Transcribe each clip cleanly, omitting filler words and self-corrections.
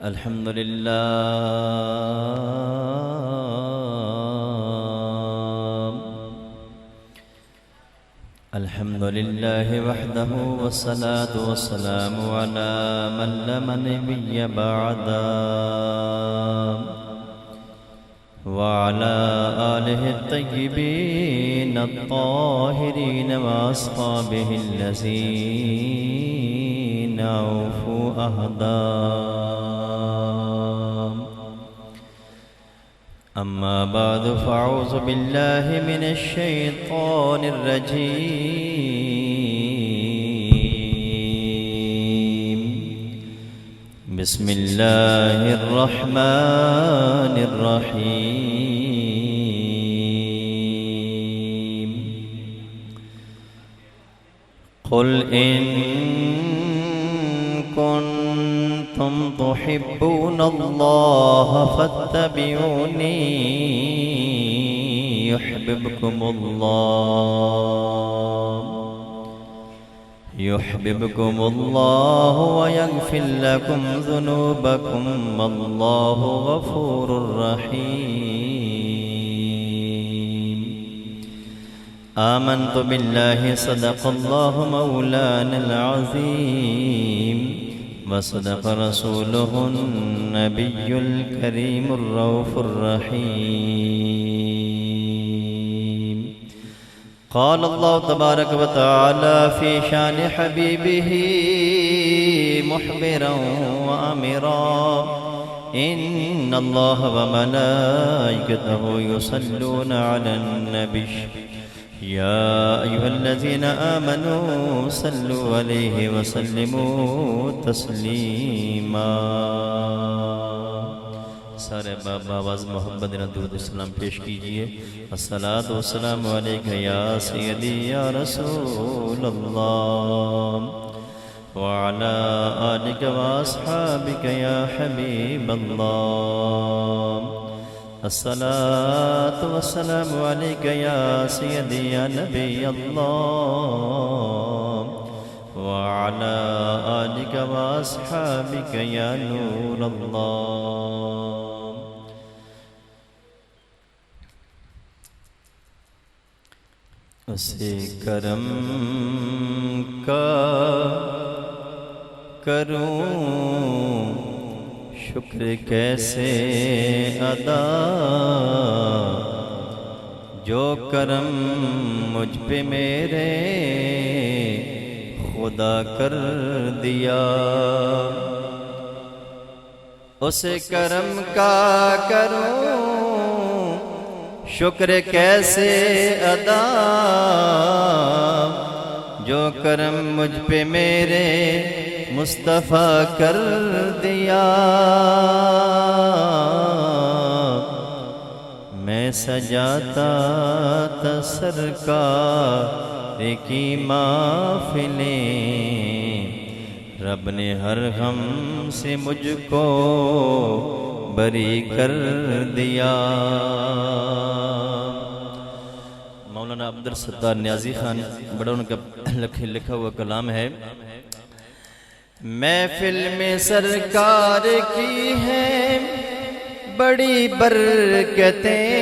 الحمد لله الحمد لله وحده والصلاة والسلام على من لا نبي بعده وعلى آله الطيبين الطاهرين وأصحابه الذين أوفوا عهدهم. أما بعد فأعوذ بالله من الشيطان الرجيم. بسم الله الرحمن الرحيم. قل إن كنتم تحبون الله فاتبعوني يحببكم الله ويغفر لكم ذنوبكم والله غفور رحيم. آمنت بالله صدق الله مولانا العظيم وصدق رسوله النبي الكريم الرؤوف الرحيم. قال الله تبارك وتعالى في شان حبيبه مخبرا وأمرا إن الله وملائكته يصلون على النبي يا أيها الذين آمنوا صلوا عليه وسلموا تسلیما. سارے بابا آواز محبت درود السلام پیش کیجئے. الصلاۃ والسلام علیک یا سیدی یا رسول اللہ وعلی آلک واصحابک یا حبیب اللہ. الصلاۃ والسلام علیک یا سیدی یا نبی اللہ وعلی آلک واصحابک یا نور اللہ. اسے کرم کا کروں شکر کیسے ادا جو کرم مجھ پہ میرے خدا کر دیا. اسے کرم کا کروں شکر کیسے ادا جو کرم مجھ پہ میرے مصطفیٰ کر دیا. میں سجاتا تھا سرکار کی محفلیں رب نے ہر غم سے مجھ کو بری کر دیا. مولانا عبدالستار نیازی خان بڑا ان کا لکھا ہوا کلام ہے. محفل میں سرکار کی ہیں بڑی برکتیں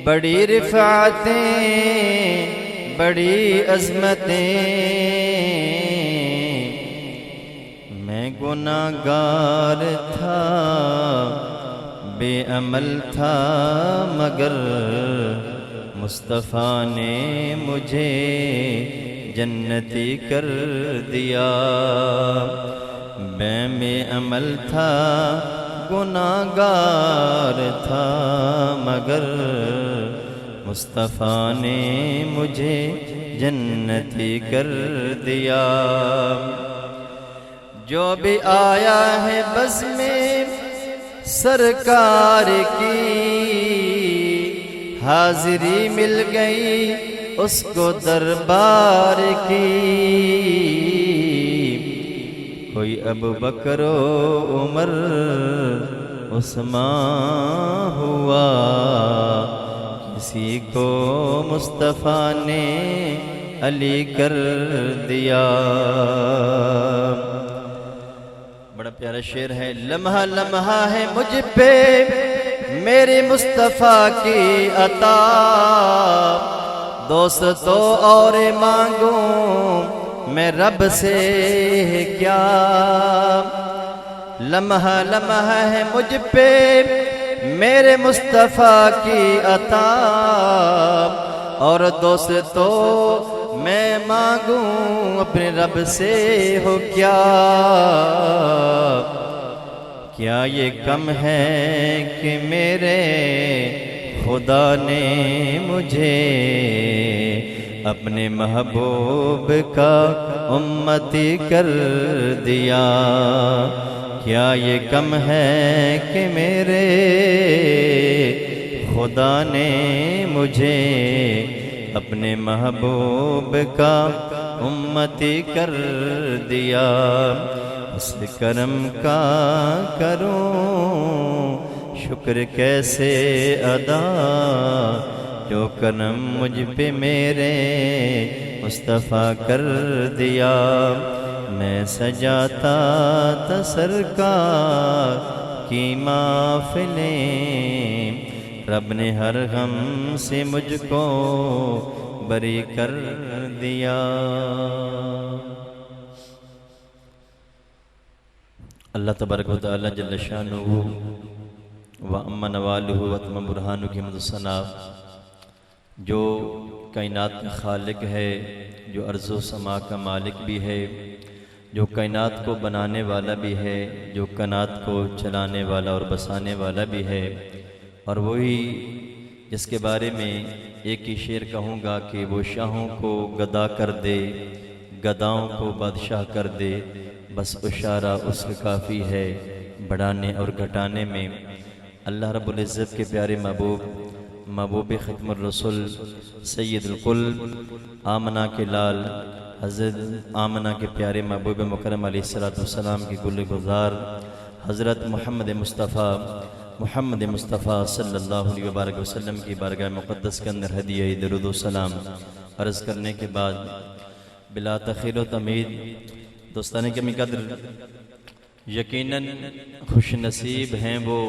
بڑی رفعتیں بڑی عظمتیں. میں گناہگار تھا بے عمل تھا مگر مصطفیٰ نے مجھے جنتی کر دیا. میں بے عمل تھا گناہگار تھا مگر مصطفیٰ نے مجھے جنتی کر دیا. جو بھی آیا ہے بس میں سرکار کی حاضری مل گئی اس کو دربار کی. کوئی ابو بکر و عمر عثمان ہوا کسی کو مصطفیٰ نے علی کر دیا. بڑا پیارا شعر ہے. لمحہ لمحہ ہے مجھ پہ میرے مصطفیٰ کی عطا، دوست تو اور مانگوں میں رب سے کیا. لمحہ لمحہ ہے مجھ پہ میرے مصطفیٰ کی عطا، اور دوست تو میں مانگوں اپنے رب سے ہو کیا. کیا یہ کم ہے کہ میرے خدا نے مجھے اپنے محبوب کا امتی کر دیا. کیا یہ کم ہے کہ میرے خدا نے مجھے اپنے محبوب کا امتی کر دیا. اس کرم کا کروں شکر کیسے ادا، جو کرم مجھ پہ میرے مصطفیٰ کر دیا. میں سجاتا تھا سرکار کی محفلیں، رب نے ہر غم سے مجھ کو بری کر دیا. اللہ تبارک و تعالی جل شانہ و اما نوالہ و اتم برہانہ کی حمد و ثنا، جو کائنات کا خالق ہے، جو ارض و سما کا مالک بھی ہے، جو کائنات کو بنانے والا بھی ہے، جو کائنات کو چلانے والا اور بسانے والا بھی ہے، اور وہی جس کے بارے میں ایک ہی شعر کہوں گا کہ وہ شاہوں کو گدا کر دے، گداؤں کو بادشاہ کر دے، بس اشارہ اس کا کافی ہے بڑھانے اور گھٹانے میں. اللہ رب العزت کے پیارے محبوب ختم الرسول سید الکل آمنہ کے لال حضرت آمنہ کے پیارے محبوب مکرم علیہ السلام کی گل گزار حضرت محمد مصطفیٰ صلی اللہ علیہ وآلہ وسلم کی بارگاہ مقدس کے اندر ہدیہ درود و سلام عرض کرنے کے بعد بلا تخیر و تمید، دوستان کی قدر، یقیناً خوش نصیب ہیں وہ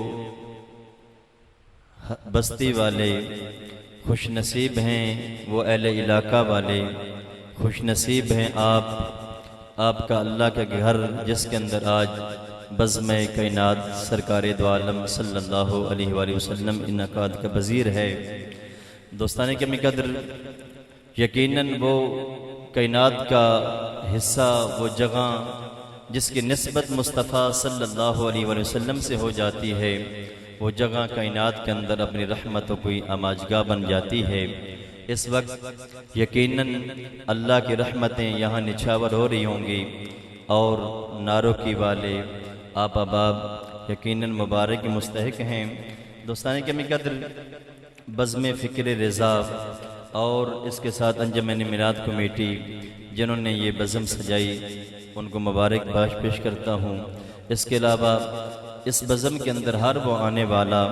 بستی والے، خوش نصیب ہیں وہ اہل علاقہ والے، خوش نصیب ہیں آپ کا اللہ کا گھر جس کے اندر آج بزم کائنات سرکار دو عالم صلی اللہ علیہ وآلہ وسلم انعقاد کا پذیر ہے. دوستان کی قدر، یقیناً وہ کائنات کا حصہ، وہ جگہ جس کی نسبت مصطفیٰ صلی اللہ علیہ وآلہ وسلم سے ہو جاتی ہے، وہ جگہ کائنات کے اندر اپنی رحمتوں کی آماجگاہ بن جاتی ہے. اس وقت یقیناً اللہ کی رحمتیں یہاں نچھاور ہو رہی ہوں گی، اور ناروں کی والے آپ احباب یقیناً مبارک مستحق ہیں. دوستان کی قدر، بزم فکر رضا اور اس کے ساتھ انجمن میلاد کمیٹی جنہوں نے یہ بزم سجائی، ان کو مبارک باش پیش کرتا ہوں. اس کے علاوہ اس بزم کے اندر ہر وہ آنے والا،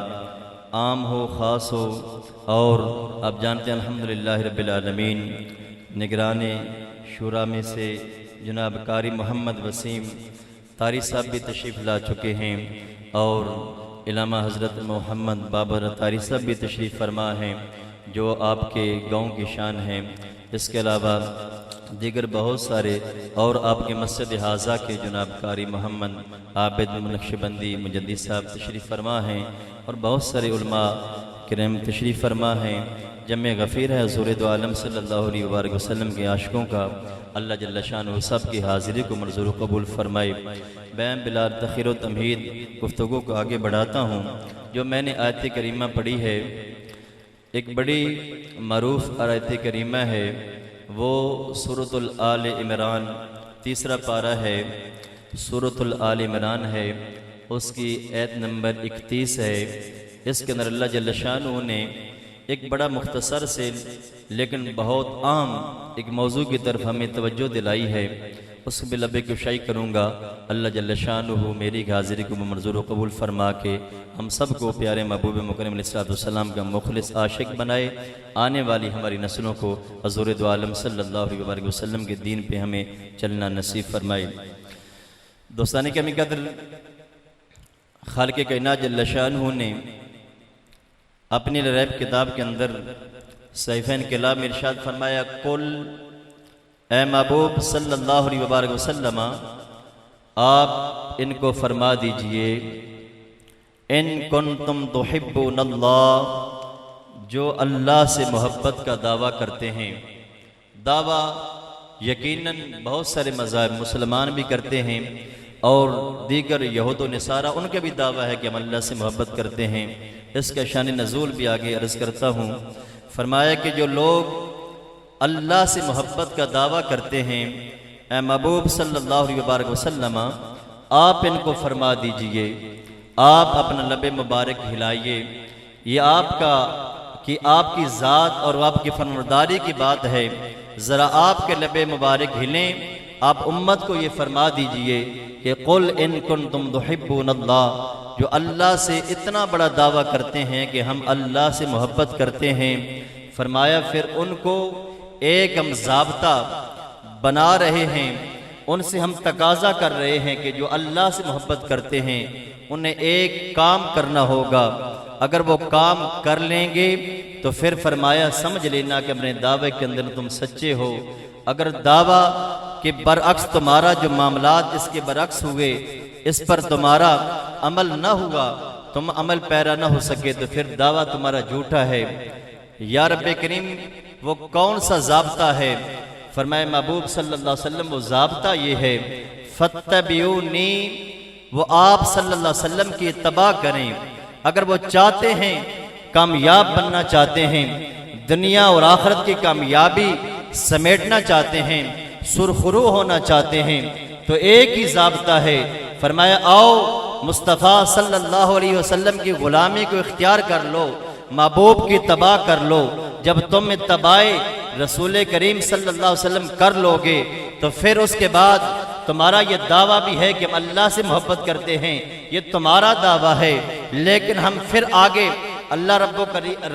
عام ہو خاص ہو، اور آپ جانتے ہیں الحمدللہ رب العالمین نگران شورا میں سے جناب قاری محمد وسیم طاری صاحب بھی تشریف لا چکے ہیں، اور علامہ حضرت محمد بابر طاری صاحب بھی تشریف فرما ہیں جو آپ کے گاؤں کی شان ہیں. اس کے علاوہ دیگر بہت سارے اور آپ کے مسجد حاضہ کے جناب قاری محمد عابد نقشبندی مجدد صاحب تشریف فرما ہیں، اور بہت سارے علماء کرام تشریف فرما ہیں. جمع غفیر ہے حضور دو عالم صلی اللہ علیہ وآلہ وسلم کے عاشقوں کا. اللہ جل شانہ سب کی حاضری کو منظور و قبول فرمائے. بیان بلا تخیر و تمہید گفتگو کو آگے بڑھاتا ہوں. جو میں نے آیت کریمہ پڑھی ہے، ایک بڑی معروف آیت کریمہ ہے، وہ سورۃ الآل عمران تیسرا پارہ ہے، سورۃ الآل عمران ہے، اس کی آیت نمبر 31 ہے. اس کے اندر اللہ جل شانہ نے ایک بڑا مختصر سے لیکن بہت عام ایک موضوع کی طرف ہمیں توجہ دلائی ہے. اس کے لبے کشائی کروں گا. اللہ جل شانہ میری حاضری کو منظور و قبول فرما کے ہم سب کو پیارے محبوب مکرم علیہ السلام کا مخلص عاشق بنائے. آنے والی ہماری نسلوں کو حضور دو عالم صلی اللہ علیہ وسلم کے دین پہ ہمیں چلنا نصیب فرمائے. دوستان کی قدر، خالق کائنات جل شانہ نے اپنی ریب کتاب کے اندر صحیفہ انقلاب میں ارشاد فرمایا، قل اے محبوب صلی اللہ علیہ وبارک وسلم، آپ ان کو فرما دیجئے، ان کنتم تحبون اللہ، جو اللہ سے محبت کا دعویٰ کرتے ہیں۔ دعویٰ یقیناً بہت سارے مذاہب مسلمان بھی کرتے ہیں اور دیگر یہود و نصارہ ان کا بھی دعویٰ ہے کہ ہم اللہ سے محبت کرتے ہیں۔ اس کا شان نزول بھی آگے عرض کرتا ہوں۔ فرمایا کہ جو لوگ اللہ سے محبت کا دعویٰ کرتے ہیں، اے محبوب صلی اللہ علیہ وبارک وسلم، آپ ان کو فرما دیجئے، آپ اپنا لب مبارک ہلائیے، یہ آپ کی ذات اور آپ کی فرمانبرداری کی بات ہے، ذرا آپ کے لب مبارک ہلیں، آپ امت کو یہ فرما دیجئے کہ قل ان کنتم تحبون اللہ، جو اللہ سے اتنا بڑا دعویٰ کرتے ہیں کہ ہم اللہ سے محبت کرتے ہیں۔ فرمایا پھر ان کو ایک ہم ضابطہ بنا رہے ہیں، ان سے ہم تقاضا کر رہے ہیں کہ جو اللہ سے محبت کرتے ہیں انہیں ایک کام کرنا ہوگا، اگر وہ کام کر لیں گے تو پھر فرمایا سمجھ لینا کہ اپنے دعوے کے اندر تم سچے ہو۔ اگر دعویٰ کے برعکس تمہارا جو معاملات اس کے برعکس ہوئے، اس پر تمہارا عمل نہ ہوا، تم عمل پیرا نہ ہو سکے، تو پھر دعویٰ تمہارا جھوٹا ہے۔ یا رب کریم وہ کون سا ضابطہ ہے؟ فرمائے محبوب صلی اللہ علیہ وسلم وہ ضابطہ یہ ہے، فاتبعونی، وہ آپ صلی اللہ علیہ وسلم کی اتباع کریں۔ اگر وہ چاہتے ہیں، کامیاب بننا چاہتے ہیں، دنیا اور آخرت کی کامیابی سمیٹنا چاہتے ہیں، سرخرو ہونا چاہتے ہیں، تو ایک ہی ضابطہ ہے۔ فرمایا آؤ مصطفیٰ صلی اللہ علیہ وسلم کی غلامی کو اختیار کر لو، محبوب کی اتباع کر لو۔ جب تم اتباع رسول کریم صلی اللہ علیہ وسلم کر لو گے تو پھر اس کے بعد تمہارا یہ دعویٰ بھی ہے کہ ہم اللہ سے محبت کرتے ہیں، یہ تمہارا دعویٰ ہے۔ لیکن ہم پھر آگے اللہ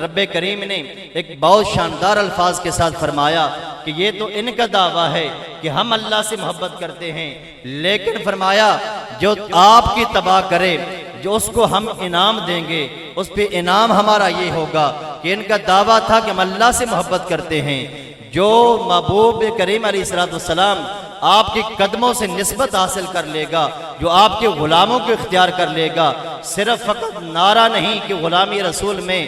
رب کریم نے ایک بہت شاندار الفاظ کے ساتھ فرمایا کہ یہ تو ان کا دعویٰ ہے کہ ہم اللہ سے محبت کرتے ہیں، لیکن فرمایا جو آپ کی اتباع کرے، جو اس کو ہم انعام دیں گے، اس پہ انعام ہمارا یہ ہوگا کہ ان کا دعویٰ تھا کہ ہم اللہ سے محبت کرتے ہیں۔ جو محبوب کریم علیہ السلام آپ کے قدموں سے نسبت حاصل کر لے گا، جو آپ کے غلاموں کو اختیار کر لے گا، صرف فقط نعرہ نہیں کہ غلامی رسول میں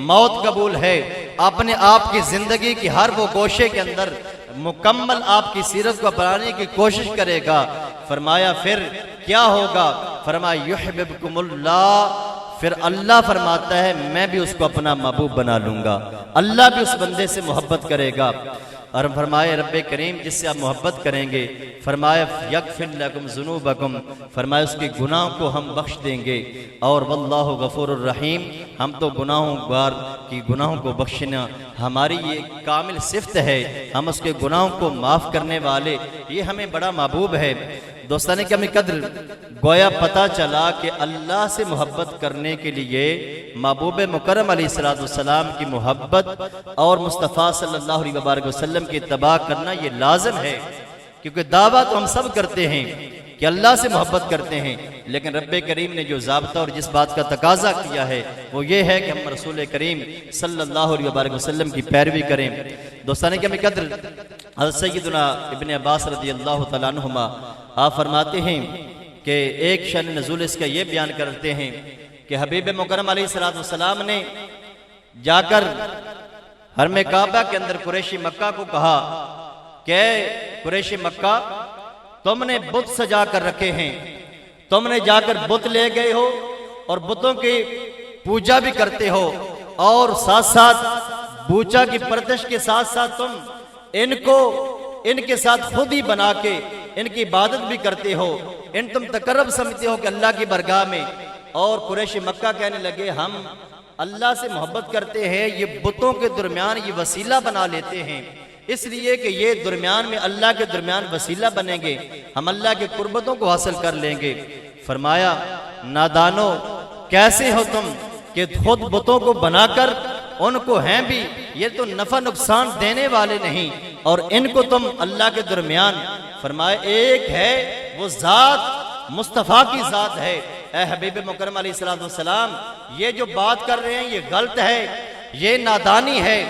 موت قبول ہے، اپنے آپ کی زندگی کی ہر وہ گوشے کے اندر مکمل آپ کی سیرت کو اپنانے کی کوشش کرے گا۔ فرمایا پھر کیا ہوگا؟ فرمایا یحببکم اللہ، پھر اللہ فرماتا ہے میں بھی اس کو اپنا محبوب بنا لوں گا، اللہ بھی اس بندے سے محبت کرے گا۔ اور فرمائے رب کریم جس سے آپ محبت کریں گے، فرمایا یغفر لکم ذنوبکم، فرمایا اس کے گناہوں کو ہم بخش دیں گے، اور واللہ غفور الرحیم، ہم تو گناہوں کو بخشنا ہماری یہ کامل صفت ہے، ہم اس کے گناہوں کو معاف کرنے والے، یہ ہمیں بڑا محبوب ہے۔ دوستان کی ہمیں قدر، گویا پتہ چلا کہ اللہ سے محبت کرنے کے لیے محبوب مکرم علیہ السلام کی محبت اور مصطفیٰ صلی اللہ علیہ وبارک وسلم کی اتباع کرنا یہ لازم ہے، کیونکہ دعویٰ تو ہم سب کرتے ہیں کہ اللہ سے محبت کرتے ہیں، لیکن رب کریم نے جو ضابطہ اور جس بات کا تقاضا کیا ہے وہ یہ ہے کہ ہم رسول کریم صلی اللہ علیہ وبارک وسلم کی پیروی کریں۔ دوستان کی ہمیں قدر، حضرت سیدنا ابن عباس رضی اللہ تعالیٰ عنہما آپ فرماتے ہیں کہ ایک شأن نزول اس کا یہ بیان کرتے ہیں کہ حبیب مکرم علیہ السلام نے جا کر حرم کعبہ کے اندر قریش مکہ کو کہا کہ قریش مکہ تم نے بت سجا کر رکھے ہیں، تم نے جا کر بت لے گئے ہو اور بتوں کی پوجا بھی کرتے ہو، اور ساتھ ساتھ بوچا کی پرتش کے ساتھ ساتھ تم ان کے ساتھ خود ہی بنا کے ان کی عبادت بھی کرتے ہو، ان تم تقرب سمجھتے ہو کہ اللہ کی برگاہ میں۔ اور قریش مکہ کہنے لگے ہم اللہ سے محبت کرتے ہیں، یہ بتوں کے درمیان یہ وسیلہ بنا لیتے ہیں، اس لیے کہ یہ درمیان میں اللہ کے درمیان وسیلہ بنیں گے، ہم اللہ کے قربتوں کو حاصل کر لیں گے۔ فرمایا نادانو کیسے ہو تم کہ خود بتوں کو بنا کر ان کو ہیں بھی، یہ تو نفع نقصان دینے والے نہیں، اور ان کو تم اللہ کے درمیان۔ فرمایا ایک ہے وہ ذات مصطفیٰ کی ذات ہے۔ اے حبیب مکرم علیہ السلام، یہ جو بات کر رہے ہیں یہ غلط ہے، یہ نادانی ہے،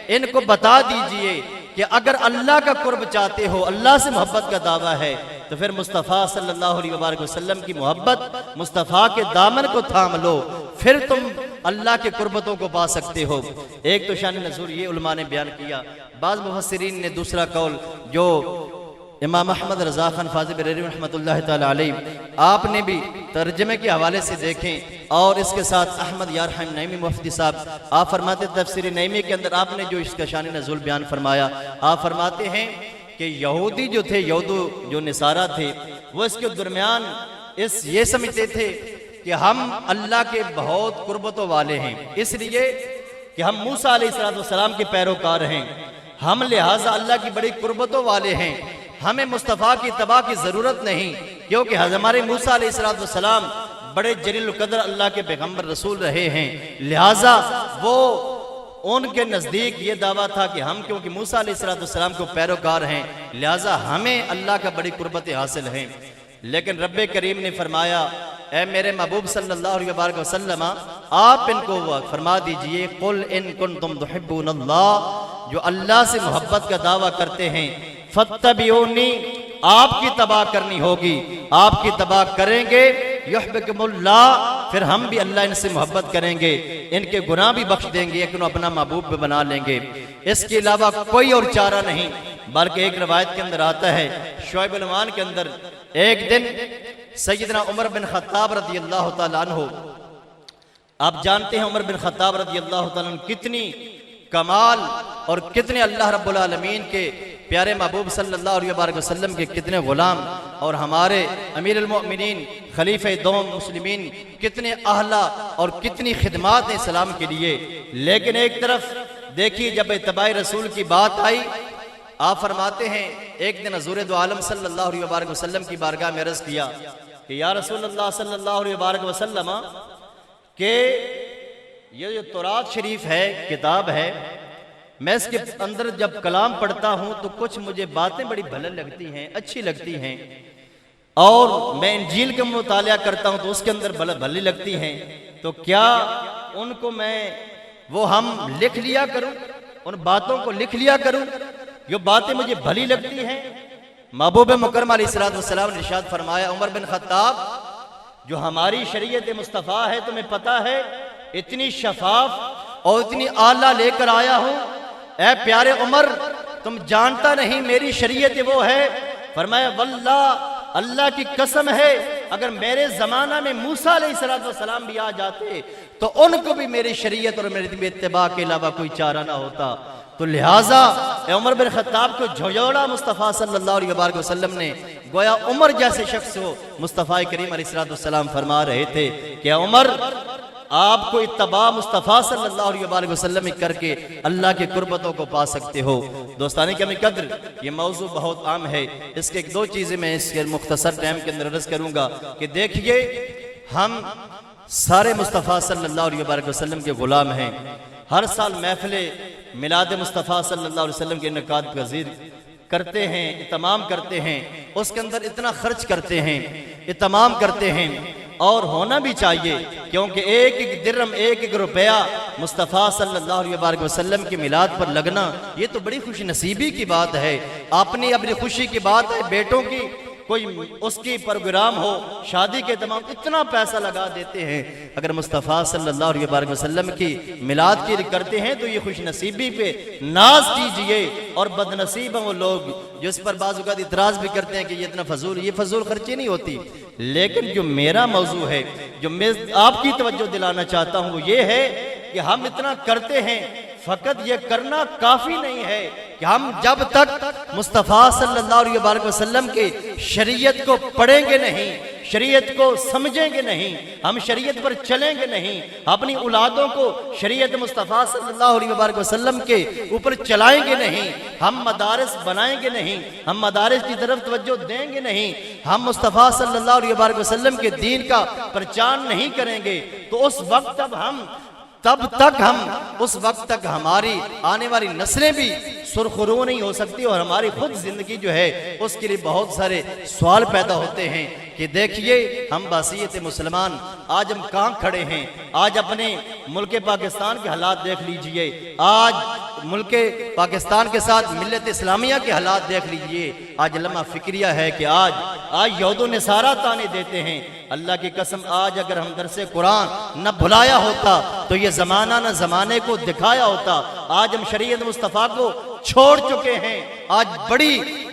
ان کو بتا دیجئے کہ اگر اللہ کا قرب چاہتے ہو، اللہ سے محبت کا دعویٰ ہے، تو پھر مصطفیٰ صلی اللہ علیہ وآلہ وسلم کی محبت، مصطفیٰ کے دامن کو تھام لو، پھر تم اللہ کے قربتوں کو پا سکتے ہو۔ ایک تو شان نزول یہ علماء نے بیان کیا۔ بعض مفسرین نے دوسرا قول جو امام احمد رضا خان فاضل بریلوی رحمۃ اللہ تعالی علیہ، آپ نے بھی ترجمے کے حوالے سے دیکھیں، اور اس کے ساتھ احمد یار رحیم نعیمی مفتی صاحب، آپ فرماتے تفسیر نعیمی کے اندر آپ نے جو اس کا شان نزول بیان فرمایا، آپ فرماتے ہیں کہ یہودی جو تھے، جو نصارہ تھے، وہ اس کے درمیان یہ سمجھتے تھے کہ ہم اللہ کے بہت قربتوں والے ہیں، اس لیے کہ ہم موسیٰ علیہ السلام کے پیروکار ہیں، ہم لہٰذا اللہ کی بڑی قربتوں والے ہیں، ہمیں مصطفیٰ کی اتباع کی ضرورت نہیں، کیونکہ ہمارے موسیٰ علیہ السلام بڑے جلیل القدر اللہ کے پیغمبر رسول رہے ہیں، لہٰذا وہ ان کے نزدیک یہ دعویٰ تھا کہ ہم کیونکہ موسیٰ علیہ السلام کو پیروکار ہیں، لہٰذا ہمیں اللہ کا بڑی قربت حاصل ہیں۔ لیکن رب کریم نے فرمایا، اے میرے محبوب صلی اللہ علیہ وآلہ وسلم، آپ ان کو فرما دیجئے، قل ان کنتم تحبون اللہ، جو اللہ سے محبت کا دعویٰ کرتے ہیں، فاتبعونی، آپ کی اتباع کرنی ہوگی، آپ کی اتباع کریں گے، یحبکم اللہ، پھر ہم بھی اللہ ان سے محبت کریں گے، ان کے گناہ بھی بخش دیں گے، ایک اپنا محبوب بھی بنا لیں گے، اس کے علاوہ کوئی اور چارہ نہیں۔ بلکہ ایک روایت کے اندر آتا ہے، شعیب الایمان کے اندر، ایک دن سیدنا عمر بن خطاب رضی اللہ تعالیٰ عنہ، آپ جانتے ہیں عمر بن خطاب رضی اللہ تعالیٰ عنہ کتنی کمال اور کتنے اللہ رب العالمین کے پیارے محبوب صلی اللہ علیہ وآلہ وسلم کے کتنے غلام، اور ہمارے امیر المؤمنین خلیفہ دوم مسلمین کتنے اہلا اور کتنی خدمات ہیں اسلام کے لیے۔ لیکن ایک طرف دیکھیے جب اتباع رسول کی بات آئی، آپ فرماتے ہیں ایک دن حضور دو عالم صلی اللہ علیہ وآلہ وسلم کی بارگاہ میں عرض کیا کہ یا رسول اللہ صلی اللہ علیہ وآلہ وسلم، کہ یہ جو تورات شریف ہے، کتاب ہے، میں اس کے اندر جب کلام پڑھتا ہوں تو کچھ مجھے باتیں بڑی بھلے لگتی ہیں، اچھی لگتی ہیں، اور میں انجیل کا مطالعہ کرتا ہوں تو اس کے اندر بھلی لگتی ہیں، تو کیا ان کو میں ہم لکھ لیا کروں، ان باتوں کو لکھ لیا کروں جو باتیں مجھے بھلی لگتی ہیں؟ محبوب مکرم علیہ السلام نے ارشاد فرمایا، عمر بن خطاب، جو ہماری شریعت مصطفیٰ ہے تمہیں پتہ ہے، اتنی شفاف اور اتنی اعلیٰ لے کر آیا ہوں، اے پیارے عمر تم جانتا نہیں میری شریعت وہ ہے۔ فرمایا واللہ، اللہ کی قسم ہے، اگر میرے زمانہ میں موسیٰ علیہ السلام بھی آ جاتے تو ان کو بھی میری شریعت اور میری اتباع کے علاوہ کوئی چارہ نہ ہوتا۔ تو لہٰذا اے عمر بن خطاب کو جھجوڑا مصطفیٰ صلی اللہ علیہ وآلہ وسلم نے، گویا عمر جیسے شخص ہو، مصطفیٰ کریم علیہ السلام فرما رہے تھے کہ عمر، آپ کو اتباع مصطفیٰ صلی اللہ علیہ وآلہ وسلم کر کے اللہ کے قربتوں کو پا سکتے ہو۔ دوستانی کمی قدر، یہ موضوع بہت عام ہے، اس کے ایک دو چیزیں میں اس کے مختصر ٹائم کے اندر عرض کروں گا کہ دیکھیے، ہم سارے مصطفیٰ صلی اللہ علیہ وآلہ وسلم کے غلام ہیں، ہر سال محفل میلاد مصطفیٰ صلی اللہ علیہ وسلم کے انعقاد پذیر کرتے ہیں، اہتمام کرتے ہیں، اس کے اندر اتنا خرچ کرتے ہیں، اہتمام کرتے ہیں، اور ہونا بھی چاہیے، کیونکہ ایک ایک درہم، ایک ایک روپیہ مصطفیٰ صلی اللہ علیہ وآلہ وسلم کی میلاد پر لگنا، یہ تو بڑی خوش نصیبی کی بات ہے، اپنی خوشی کی بات ہے، بیٹوں کی کوئی اس کی پروگرام ہو، شادی کے تمام اتنا پیسہ لگا دیتے ہیں، اگر مصطفیٰ صلی اللہ علیہ وآلہ وسلم کی میلاد کی کرتے ہیں تو یہ خوش نصیبی پہ ناز کیجئے، اور بد نصیب ہیں وہ لوگ جو اس پر بعض اوقات اعتراض بھی کرتے ہیں کہ یہ اتنا یہ فضول خرچی نہیں ہوتی۔ لیکن جو میرا موضوع ہے، جو میں آپ کی توجہ دلانا چاہتا ہوں، وہ یہ ہے کہ ہم اتنا کرتے ہیں، فقط یہ کرنا کافی نہیں ہے کہ ہم جب تک مصطفیٰ صلی اللہ علیہ وآلہ وسلم کے شریعت کو پڑھیں گے نہیں، شریعت کو سمجھیں گے نہیں، ہم شریعت پر چلیں گے نہیں، اپنی اولادوں کو شریعت مصطفیٰ صلی اللہ علیہ وآلہ وسلم کے اوپر چلائیں گے نہیں، ہم مدارس بنائیں گے نہیں، ہم مدارس کی طرف توجہ دیں گے نہیں، ہم مصطفیٰ صلی اللہ علیہ وآلہ وسلم کے دین کا پرچار نہیں کریں گے، تو اس وقت اب ہم تب تک ہم اس وقت تک ہماری آنے والی نسلیں بھی سرخرو نہیں ہو سکتی، اور ہماری خود زندگی جو ہے اس کے لیے بہت سارے سوال پیدا ہوتے ہیں کہ دیکھیے ہم بحیثیت مسلمان آج ہم کہاں کھڑے ہیں۔ آج اپنے ملک پاکستان کے حالات دیکھ لیجئے، آج ملک پاکستان کے ساتھ ملت اسلامیہ کے حالات دیکھ لیجئے۔ آج لمحہ فکریہ ہے کہ آج یہود و نصارہ تانے دیتے ہیں۔ اللہ کی قسم آج اگر ہم درس قرآن نہ بھلایا ہوتا تو یہ زمانہ نہ زمانے کو دکھایا ہوتا۔ آج ہم شریعت مصطفیٰ کو چھوڑ چکے ہیں۔ آج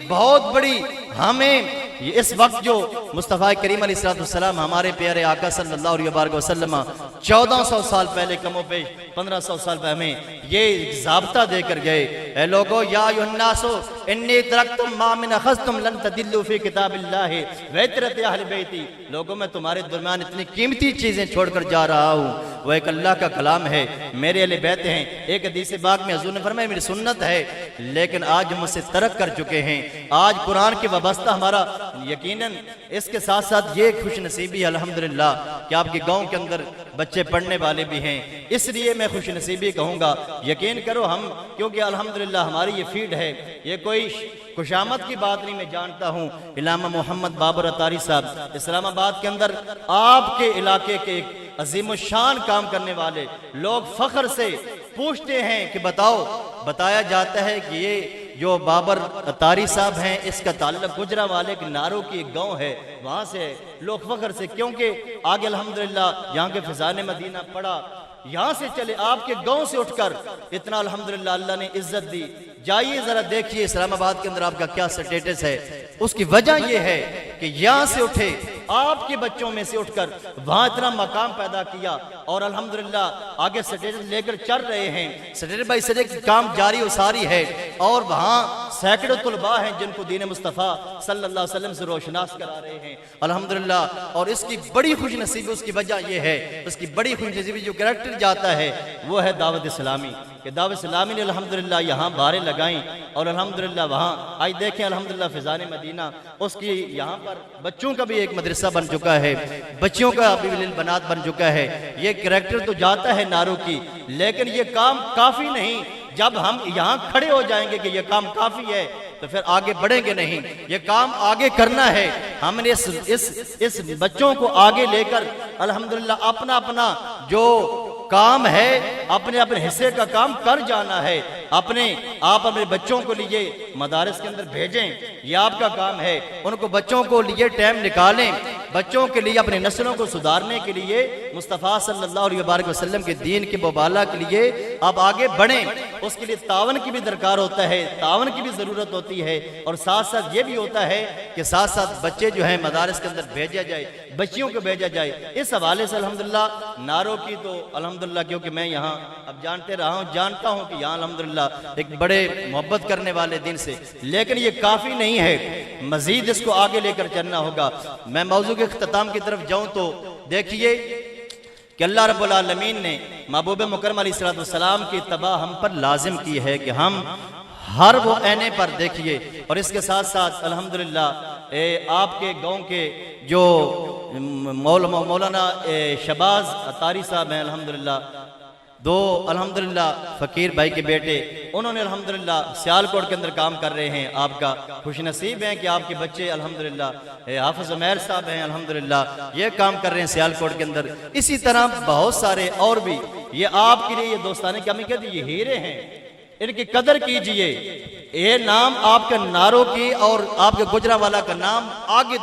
بہت بڑی ہمیں اس وقت جو مصطفیٰ کریم علیہ السلام ہمارے پیارے آقا صلی اللہ علیہ وسلم 1400 سال پہلے کم و بیش 1500 سال پہلے ہمیں یہ ضابطہ دے کر گئے، اے لوگو یا ایھا الناس انی ترکتم ما من اخذتم لن تضلوا فی کتاب اللہ وعترۃ اہل بیتی۔ لوگوں میں تمہارے درمیان اتنی قیمتی چیزیں چھوڑ کر جا رہا ہوں، وہ ایک اللہ کا کلام ہے، میرے اہل بیت ہیں۔ ایک حدیث پاک میں حضور نے فرمایا میری سنت ہے، لیکن آج ہم اسے ترک کر چکے ہیں۔ آج قرآن کے وابستہ ہمارا یقیناً اس کے ساتھ ساتھ یہ خوش نصیبی ہے الحمدللہ کہ آپ کے گاؤں کے اندر بچے پڑھنے والے بھی ہیں، اس لیے میں خوش نصیبی کہوں گا۔ یقین کرو ہم کیونکہ الحمدللہ ہماری یہ فیلڈ ہے، یہ کوئی خوشامد کی بات نہیں، میں جانتا ہوں علامہ محمد بابر اتاری صاحب اسلام آباد کے اندر آپ کے علاقے کے ایک عظیم الشان کام کرنے والے لوگ فخر سے پوچھتے ہیں کہ بتایا جاتا ہے کہ یہ جو بابر اتاری صاحب ہیں اس کا تعلق گجرانوالے کے نارو کی ایک گاؤں ہے، وہاں سے لوگ فخر سے، کیونکہ آگے الحمدللہ یہاں کے فضائل مدینہ پڑھا، یہاں سے چلے آپ کے گاؤں سے اٹھ کر اتنا الحمدللہ اللہ نے عزت دی۔ جائیے ذرا دیکھیے اسلام آباد کے اندر آپ کا کیا سٹیٹس ہے۔ اس کی وجہ یہ ہے کہ یہاں سے اٹھے، آپ کے بچوں میں سے اٹھ کر وہاں اتنا مقام پیدا کیا، اور الحمدللہ آگے سٹیٹس لے کر چل رہے ہیں۔ سٹیٹس بائی سٹیٹس کام جاری و ساری ہے، اور وہاں سینکڑوں طلباء ہیں جن کو دین مصطفیٰ صلی اللہ علیہ وسلم سے روشناس کرا رہے ہیں الحمدللہ۔ اور اس کی بڑی خوش نصیبی، اس کی وجہ یہ ہے، اس کی بڑی خوش نصیبی جو کریکٹر جاتا ہے وہ ہے دعوت اسلامی، کہ دعوت اسلامی نے الحمدللہ یہاں باریں لگائیں، اور الحمدللہ وہاں آج دیکھیں الحمدللہ فضائل مدینہ اس کی یہاں پر بچوں کا بھی ایک مدرسہ بن چکا ہے، بچیوں کا بھی بنات بن چکا ہے۔ یہ کریکٹر تو جاتا ہے نارو کی، لیکن یہ کام کافی نہیں۔ جب ہم یہاں کھڑے ہو جائیں گے کہ یہ کام کافی ہے تو پھر آگے بڑھیں گے نہیں، یہ کام آگے کرنا ہے۔ ہم نے اس بچوں کو آگے لے کر الحمدللہ اپنا جو کام ہے اپنے حصے کا کام کر جانا ہے۔ آپ اپنے بچوں کو لیے مدارس کے اندر بھیجیں، یہ آپ کا کام ہے۔ ان کو بچوں کو لیے ٹائم نکالیں، بچوں کے لیے اپنے نسلوں کو سدھارنے کے لیے مصطفیٰ صلی اللہ علیہ وسلم کے دین کے مبالغہ کے لیے آپ آگے بڑھیں۔ اس کے لیے تعاون کی بھی درکار ہوتا ہے، تعاون کی بھی ضرورت ہوتی ہے، اور ساتھ ساتھ یہ بھی ہوتا ہے کہ ساتھ ساتھ بچے جو ہیں مدارس کے اندر بھیجا جائے، بچیوں کو بھیجا جائے۔ اس حوالے سے الحمدللہ نارو کی تو الحمدللہ کیونکہ میں یہاں اب جانتا ہوں کہ یہاں الحمدللہ ایک بڑے محبت کرنے والے دن سے، لیکن یہ کافی نہیں ہے، مزید اس کو آگے لے کر چلنا ہوگا۔ میں موضوع کے اختتام کی طرف جاؤں تو دیکھیے کہ اللہ رب العالمین نے محبوب مکرم علیہ السلام کی اتباع ہم پر لازم کی ہے کہ ہم ہر وہ آنے پر دیکھیے، اور اس کے ساتھ ساتھ الحمدللہ آپ کے گاؤں کے جو مولانا شہباز اتاری صاحب ہیں الحمدللہ، دو الحمدللہ فقیر بھائی کے بیٹے، انہوں نے الحمدللہ سیالکوٹ کے اندر کام کر رہے ہیں۔ آپ کا خوش نصیب ہیں کہ آپ کے بچے الحمدللہ حافظ عمیر صاحب ہیں الحمدللہ، یہ کام کر رہے ہیں سیالکوٹ کے اندر۔ اسی طرح بہت سارے اور بھی، یہ آپ کے لیے یہ دوستانے کیا میں کہتے ہیں، یہ ہیرے ہیں، ان کی قدر کیجئے۔ یہ نام آپ کا نارو کی اور آپ کے گجرانوالہ کا نام آگے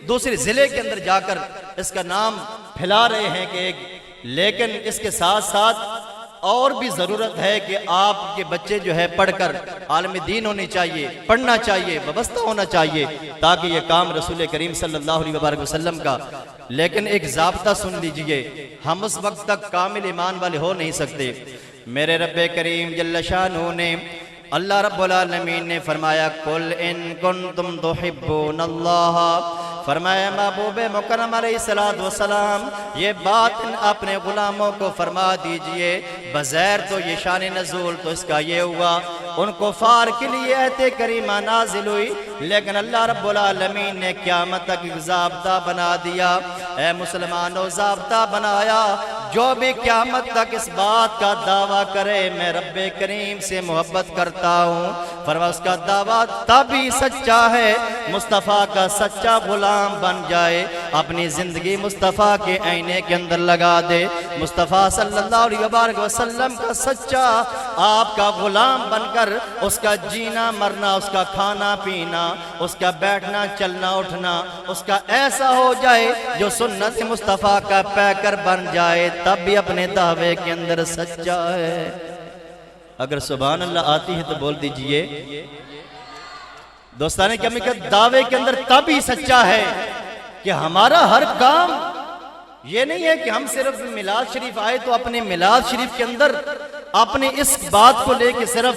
دوسرے ضلع کے اندر جا کر اس کا نام پھیلا رہے ہیں کہ لیکن اس کے ساتھ ساتھ اور بھی ضرورت ہے کہ آپ کے بچے جو ہے پڑھ کر عالم دین ہونے چاہیے، پڑھنا چاہیے، وابستہ ہونا چاہیے، تاکہ یہ کام رسول کریم صلی اللہ علیہ وسلم کا۔ لیکن ایک ضابطہ سن لیجئے، ہم اس وقت تک کامل ایمان والے ہو نہیں سکتے۔ میرے رب کریم جل شانہ نے، اللہ رب العالمین نے فرمایا قل ان کنتم تحبون اللہ، فرمایا محبوب مکرم علیہ السلام یہ بات اپنے غلاموں کو فرما دیجئے۔ بظاہر تو یہ شان نزول تو اس کا یہ ہوا ان کفار کے لیے آیت کریمہ نازل ہوئی، لیکن اللہ رب العالمین نے قیامت تک ضابطہ بنا دیا۔ اے مسلمانوں ضابطہ بنایا، جو بھی قیامت تک اس بات کا دعویٰ کرے میں رب کریم سے محبت کرتا ہوں، فرمایا اس کا دعویٰ تبھی سچا ہے مصطفیٰ کا سچا غلام بن جائے، اپنی زندگی مصطفیٰ کے آئینے کے اندر لگا دے، مصطفیٰ صلی اللہ علیہ وسلم کا سچا آپ کا غلام بن کر اس کا جینا مرنا، اس کا کھانا پینا، اس کا بیٹھنا چلنا اٹھنا اس کا ایسا ہو جائے جو سنت مصطفیٰ کا پیکر بن جائے، تب بھی اپنے دعوے کے اندر سچا ہے۔ اگر سبحان اللہ آتی ہے تو بول دیجئے۔ دوستانے کیا میں کہا دعوے کے اندر تب ہی سچا ہے کہ ہمارا ہر کام یہ نہیں ہے کہ ہم صرف میلاد شریف آئے تو اپنے میلاد شریف کے اندر اپنے اس بات کو لے کے صرف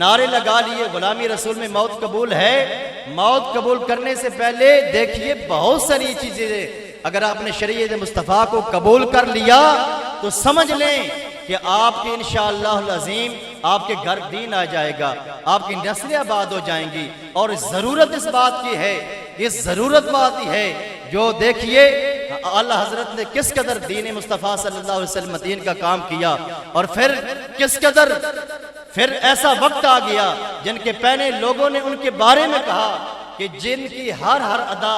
نعرے لگا لیے غلامی رسول میں موت قبول ہے۔ موت قبول کرنے سے پہلے دیکھیے بہت ساری چیزیں، اگر آپ نے شریعت مصطفیٰ کو قبول کر لیا تو سمجھ لیں کہ آپ کے انشاءاللہ العظیم آپ کے گھر دین آ جائے گا، آپ کی نسلیں آباد ہو جائیں گی۔ اور ضرورت اس بات کی ہے، یہ ضرورت بات ہی ہے جو دیکھیے اللہ حضرت نے کس قدر دین مصطفیٰ صلی اللہ علیہ وسلم دین کا کام کیا، اور پھر کس قدر پھر ایسا وقت آ گیا جن کے پہلے لوگوں نے ان کے بارے میں کہا کہ جن کی ہر ادا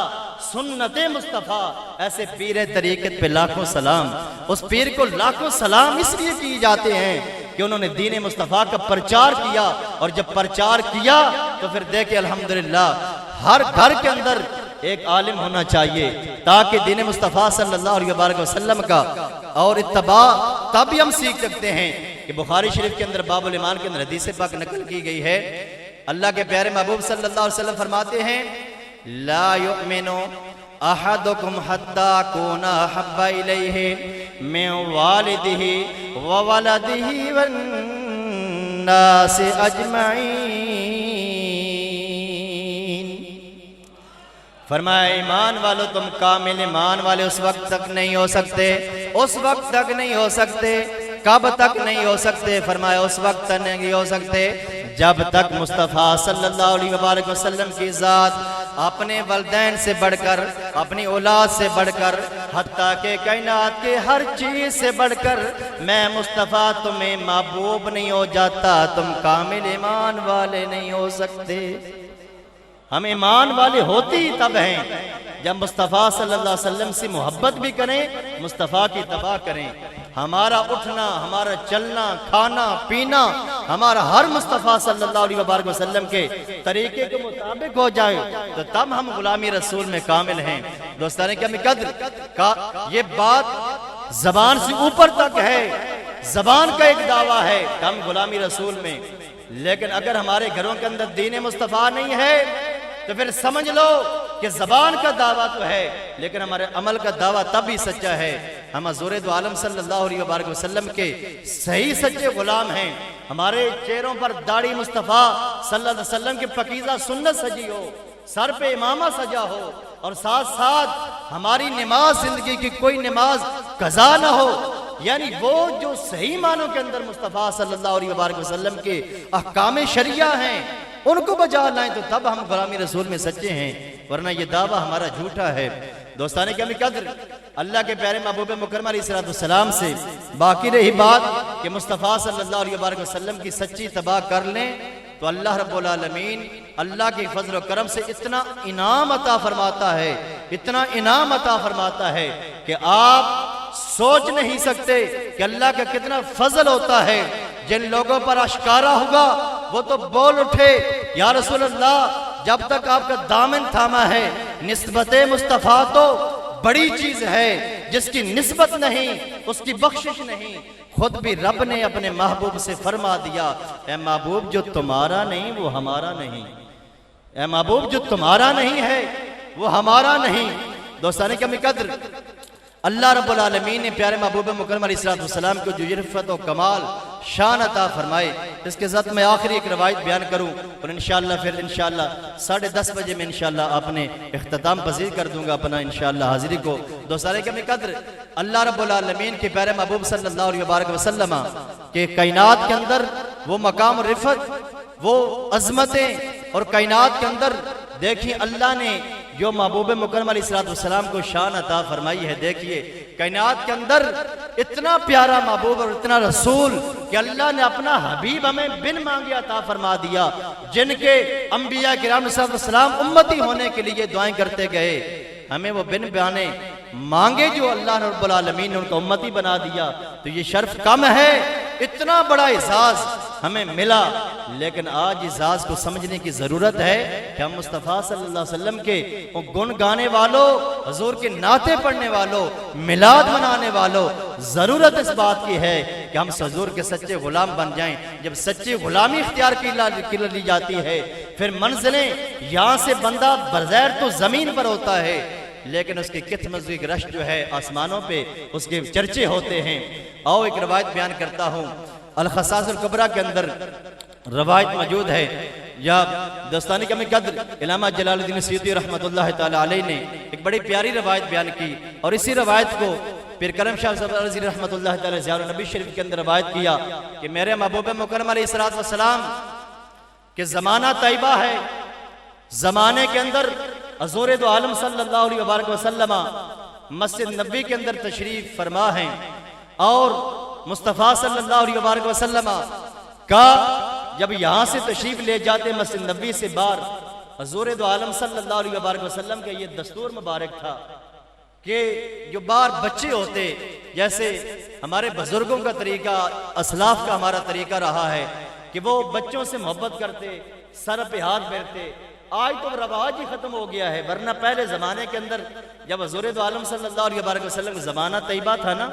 سنت مصطفیٰ، ایسے پیر طریقت پہ لاکھوں سلام۔ اس پیر کو لاکھوں سلام اس لیے کی جاتے ہیں کہ انہوں نے دین مصطفیٰ کا پرچار کیا، اور جب پرچار کیا تو پھر دیکھیں الحمدللہ ہر گھر کے اندر ایک عالم ہونا چاہیے تاکہ دین مصطفیٰ صلی اللہ علیہ وسلم کا اور اتباع تب ہی ہم سیکھ سکتے ہیں۔ کہ بخاری شریف کے اندر باب الایمان کے اندر حدیث پاک نقل کی گئی ہے، اللہ کے پیارے محبوب صلی اللہ علیہ وسلم فرماتے ہیں لا یؤمن احدکم حتی اکون احب الیہ من والدہ وولدہ والناس اجمعین۔ فرمایا ایمان والو تم کامل ایمان والے اس وقت تک نہیں ہو سکتے، اس وقت تک نہیں ہو سکتے، کب تک نہیں ہو سکتے؟ فرمایا اس وقت تک نہیں ہو سکتے جب تک مصطفیٰ صلی اللہ علیہ وسلم کی ذات اپنے والدین سے بڑھ کر، اپنی اولاد سے بڑھ کر، حتیٰ کہ کائنات کے ہر چیز سے بڑھ کر میں مصطفیٰ تمہیں محبوب نہیں ہو جاتا، تم کامل ایمان والے نہیں ہو سکتے۔ ہم ایمان والے ہوتے ہی تب ہیں جب مصطفیٰ صلی اللہ علیہ وسلم سے محبت بھی کریں، مصطفیٰ کی اتباع کریں، ہمارا اٹھنا، ہمارا چلنا، کھانا پینا ہمارا ہر مصطفیٰ صلی اللہ علیہ وسلم کے طریقے کے مطابق ہو جائے تو تب ہم غلامی رسول میں کامل ہیں۔ دوستانے کیا میں قدر کا یہ بات زبان سے اوپر تک ہے، زبان کا ایک دعویٰ ہے کہ ہم غلامی رسول میں، لیکن اگر ہمارے گھروں کے اندر دین مصطفیٰ نہیں ہے تو پھر سمجھ لو کہ زبان کا دعویٰ تو ہے لیکن ہمارے عمل کا دعویٰ تب ہی سچا ہے۔ ہم حضور دو عالم صلی اللہ علیہ وسلم کے صحیح سچے غلام ہیں، ہمارے چہروں پر داڑھی مصطفیٰ صلی اللہ علیہ وسلم کی پاکیزہ سنت سجی ہو، سر پہ امامہ سجا ہو، اور ساتھ ساتھ ہماری نماز زندگی کی کوئی نماز قضا نہ ہو، یعنی وہ جو صحیح معنوں کے اندر مصطفیٰ صلی اللہ علیہ وسلم کے احکام شریعہ ہیں ان کو بجا لائیں تو تب ہم غلامی رسول میں سچے ہیں، ورنہ یہ دعویٰ ہمارا جھوٹا ہے۔ دوستانے کی ہمیں قدر اللہ کے پیارے محبوب مکرم علیہ السلام سے باقی رہی بات کہ مصطفیٰ صلی اللہ علیہ وسلم کی سچی اتباع کر لیں تو اللہ رب العالمین اللہ کے فضل و کرم سے اتنا انعام عطا فرماتا ہے، اتنا انعام عطا فرماتا ہے کہ آپ سوچ نہیں سکتے کہ اللہ کا کتنا فضل ہوتا ہے۔ جن لوگوں پر اشکارا ہوگا وہ تو بول اٹھے یا رسول اللہ جب تک آپ کا دامن تھاما ہے، نسبت مصطفیٰ تو بڑی چیز ہے، جس کی نسبت نہیں اس کی بخشش نہیں۔ خود بھی رب نے اپنے محبوب سے فرما دیا اے محبوب جو تمہارا نہیں وہ ہمارا نہیں، اے محبوب جو تمہارا نہیں ہے وہ ہمارا نہیں۔ دوستانے کی ہمیں قدر اللہ رب العالمین نے پیارے محبوب مکرم علیہ السلام کو جو عرفت و کمال شان عطا فرمائے، اس کے ذات میں آخری ایک روایت بیان کروں اور انشاءاللہ پھر انشاءاللہ 10:30 بجے میں انشاءاللہ اپنے اختتام پذیر کر دوں گا اپنا انشاءاللہ حاضری کو۔ دوستانے کی ہمیں قدر اللہ رب العالمین کے پیارے محبوب صلی اللہ علیہ وسلم کہ کائنات کے اندر وہ مقام رفت، وہ عظمتیں، اور کائنات کے اندر دیکھیں اللہ نے جو محبوب مکرم علیہ السلام کو شان عطا فرمائی ہے۔ دیکھیے کائنات کے اندر اتنا پیارا محبوب اور اتنا رسول کہ اللہ نے اپنا حبیب ہمیں بن مانگے عطا فرما دیا، جن کے انبیاء کرام صلی اللہ علیہ وسلم امتی ہونے کے لیے دعائیں کرتے گئے، ہمیں وہ بن بیانے مانگے جو اللہ رب العالمین نے ان کو امتی بنا دیا، تو یہ شرف کم ہے؟ اتنا بڑا اعزاز ہمیں ملا، لیکن آج اعزاز کو سمجھنے کی ضرورت ہے کہ ہم مصطفیٰ صلی اللہ علیہ وسلم کے گن گانے والوں، حضور کے نعتیں پڑھنے والوں، میلاد منانے والوں، ضرورت اس بات کی ہے کہ ہم حضور کے سچے غلام بن جائیں۔ جب سچی غلامی اختیار کی لی جاتی ہے، پھر منزلیں یہاں سے بندہ بظاہر تو زمین پر ہوتا ہے، لیکن اس کی کت مزوی کی رش جو ہے آسمانوں پہ اس کے چرچے ہوتے ہیں۔ آؤ ایک روایت بیان کرتا ہوں، الخصائص الکبریٰ کے اندر روایت موجود ہے، یا دستانی کم قدر علامہ جلال الدین سیوطی رحمۃ اللہ تعالی علیہ نے ایک بڑی پیاری روایت بیان کی، اور اسی روایت کو پیر کرم شاہ صاحب رضی رحمۃ اللہ تعالی زیار النبی شریف کے اندر روایت کیا کہ میرے محبوب مکرم علیہ السلام کہ زمانہ طیبہ ہے، زمانے کے اندر حضور دو عالم صلی اللہ علیہ وآلہ وسلم مسجد نبی کے اندر تشریف فرما ہیں، اور مصطفیٰ صلی اللہ علیہ وآلہ وسلم کا جب یہاں سے تشریف لے جاتے مسجد نبی سے باہر، حضور دو عالم صلی اللہ علیہ وآلہ وسلم کا یہ دستور مبارک تھا کہ جو باہر بچے ہوتے، جیسے ہمارے بزرگوں کا طریقہ، اسلاف کا ہمارا طریقہ رہا ہے کہ وہ بچوں سے محبت کرتے، سر پہ ہاتھ پھیرتے، آج تو رواج ہی ختم ہو گیا ہے، ورنہ پہلے زمانے کے اندر جب حضور دو عالم صلی اللہ علیہ وآلہ وسلم زمانہ طیبہ تھا نا،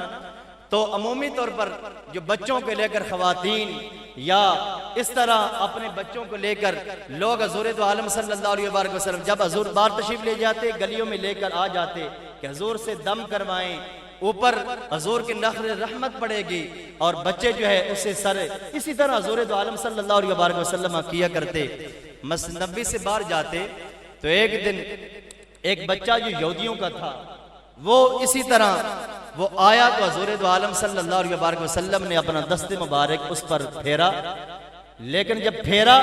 تو عمومی طور پر جو بچوں کو لے کر خواتین یا اس طرح اپنے بچوں کو لے کر لوگ حضور دو عالم صلی اللہ علیہ وآلہ وسلم جب حضور باہر تشریف لے جاتے، گلیوں میں لے کر آ جاتے کہ حضور سے دم کروائیں، اوپر حضور کی نخر رحمت پڑے گی، اور بچے جو ہے اسے سر، اسی طرح حضور دو عالم صلی اللہ علیہ وآلہ وسلم کیا کرتے۔ مسجد نبی سے باہر جاتے تو ایک دن ایک بچہ جو یہودیوں کا تھا، وہ اسی طرح وہ آیا تو حضور دو عالم صلی اللہ علیہ وآلہ وسلم نے اپنا دست مبارک اس پر پھیرا، لیکن جب پھیرا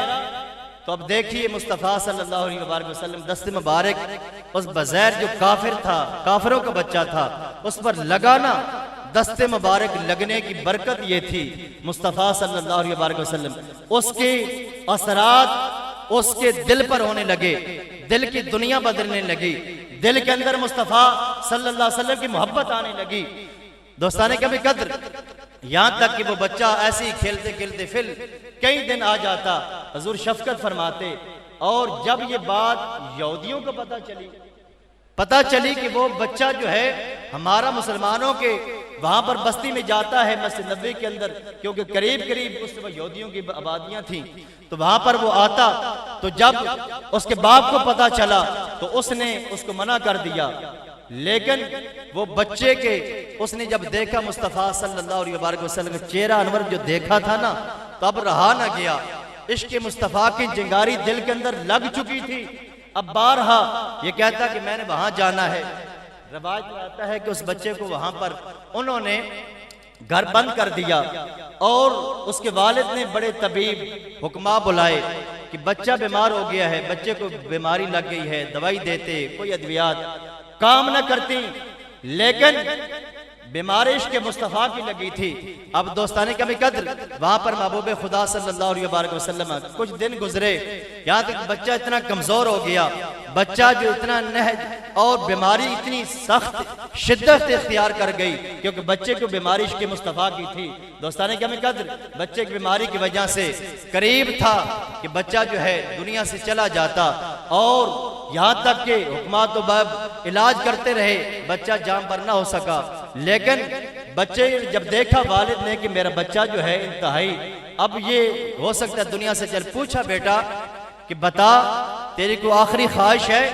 تو اب دیکھیے مصطفیٰ صلی اللہ علیہ وآلہ وسلم دست مبارک اس بظاہر جو کافر تھا، کافروں کا بچہ تھا، اس پر لگانا، دست مبارک لگنے کی برکت یہ تھی مصطفیٰ صلی اللہ علیہ وآلہ وسلم، اس کے اثرات اس کے دل پر ہونے لگے، دل کی دنیا بدلنے لگی، دل کے اندر مصطفیٰ صلی اللہ علیہ وسلم کی محبت آنے لگی۔ دوستانے کبھی قدر یہاں تک کہ وہ بچہ ایسے ہی کھیلتے کھیلتے پھر کئی دن آ جاتا، حضور شفقت فرماتے، اور جب یہ بات یہودیوں کو پتہ چلی کہ وہ بچہ جو ہے ہمارا مسلمانوں کے وہاں پر بستی میں جاتا ہے مسجد نبوی کے اندر، کیونکہ قریب اس وقت یہودیوں کی آبادیاں تھیں، تو وہاں پر وہ آتا، تو جب اس کے باپ کو پتہ چلا تو اس نے اس کو منع کر دیا، لیکن وہ بچے کے اس نے جب دیکھا مصطفیٰ صلی اللہ علیہ وآلہ وسلم کا چہرہ انور جو دیکھا تھا نا، تو اب رہا نہ گیا، عشق مصطفیٰ کی جنگاری دل کے اندر لگ چکی تھی، اب بارہا یہ کہتا کہ میں نے وہاں جانا ہے۔ روایت میں آتا ہے کہ اس بچے کو وہاں پر انہوں نے گھر بند کر دیا، اور اس کے والد نے بڑے طبیب حکماء بلائے کہ بچہ بیمار ہو گیا ہے، بچے کو بیماری لگ گئی ہے، دوائی دیتے، کوئی ادویات کام نہ کرتی، لیکن بیماری عشق مصطفیٰ کی لگی تھی۔ اب دوستانے کا بھی قدر وہاں پر محبوب خدا صلی اللہ علیہ وآلہ وسلم کچھ دن گزرے، یہاں تک بچہ اتنا کمزور ہو گیا، بچہ جو اتنا نہج اور بیماری اتنی سخت شدت اختیار کر گئی، کیونکہ بچے کو بیماری عشق مصطفیٰ کی تھی۔ دوستانے کا بھی قدر بچے کی بیماری کی وجہ سے قریب تھا کہ بچہ جو ہے دنیا سے چلا جاتا، اور یہاں تک کہ حکماں تو علاج کرتے رہے، بچہ جان پر نہ ہو سکا، لیکن بچے جب دیکھا والد نے کہ میرا بچہ جو ہے انتہائی اب یہ ہو سکتا ہے دنیا سے چل، پوچھا بیٹا کہ بتا تیری کو آخری خواہش ہے؟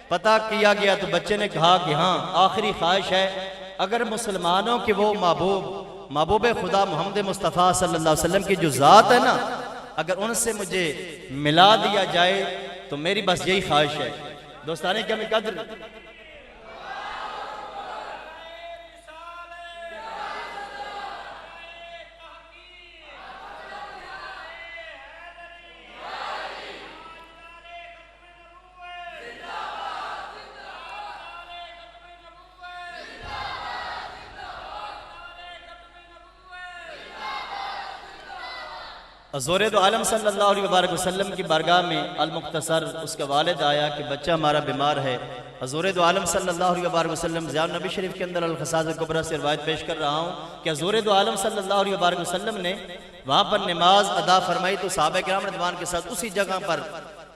پتہ کیا گیا تو بچے نے کہا کہ ہاں آخری خواہش ہے، اگر مسلمانوں کے وہ محبوب خدا محمد مصطفیٰ صلی اللہ علیہ وسلم کی جو ذات ہے نا، اگر ان سے مجھے ملا دیا جائے تو میری بس یہی خواہش ہے۔ دوستانے کیا میں قدر حضور دو عالم صلی اللہ علیہ وبارک وسلم کی بارگاہ میں المختصر اس کا والد آیا کہ بچہ ہمارا بیمار ہے۔ حضور دو عالم صلی اللہ علیہ وبارک وسلم ضیاء النبی شریف کے اندر الخصائص الکبریٰ سے روایت پیش کر رہا ہوں کہ حضور دو عالم صلی اللہ علیہ وبارک وسلم نے وہاں پر نماز ادا فرمائی تو صحابہ کرام رضوان کے ساتھ اسی جگہ پر